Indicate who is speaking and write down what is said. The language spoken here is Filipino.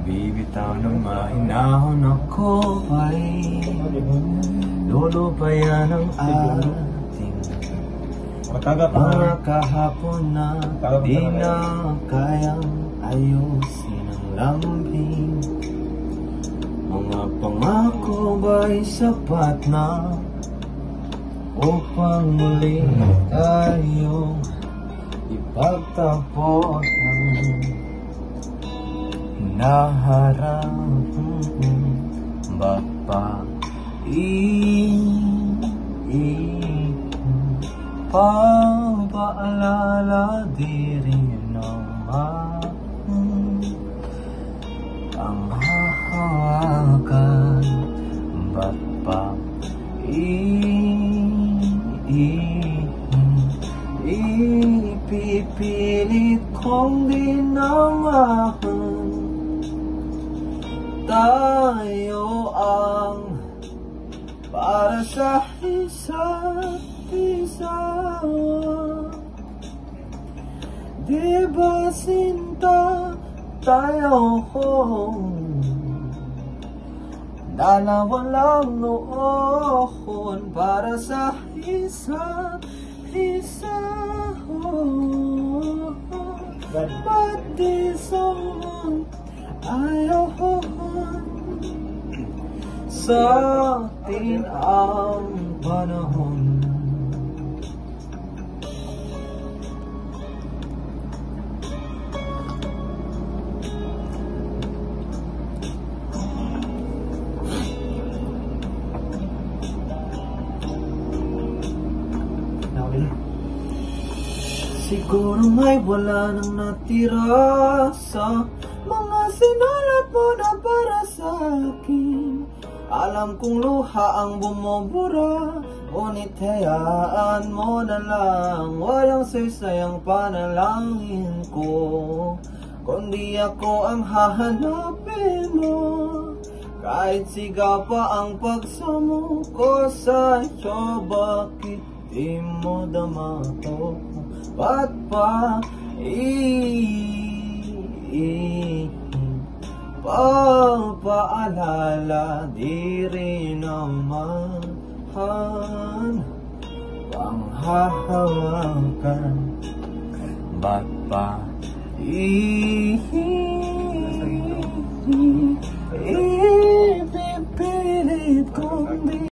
Speaker 1: Bibitaw ng mahinahon ako ay lulubayan ang ating mga kahapon na di na kayang ayusin ang lambing. Mga pangako ba'y sapat na upang muli tayong ipagtapos ng naharap? Ba't pa paalala di rin naman ang hahawakan? Ba't pa ipipilit kong dinamahan? Tayo ang para sa isa't isa. Di ba sinta tayo dalawa lang noon para sa isa't isa? Ba't di someone ayaw sa atin ang panahon? Siguro may wala nang natira sa mga sinulat mo na para sa akin. Alam kong luha ang bumubura, ngunit hayaan mo na lang. Walang saysayang panalangin ko, kundi ako ang hahanapin mo. Kahit sigaw pa ang pagsumuko sa'yo, bakit di mo dama to? Ba't pa paalala di rin naman panghahawakan? Ba't pa ipipilit ko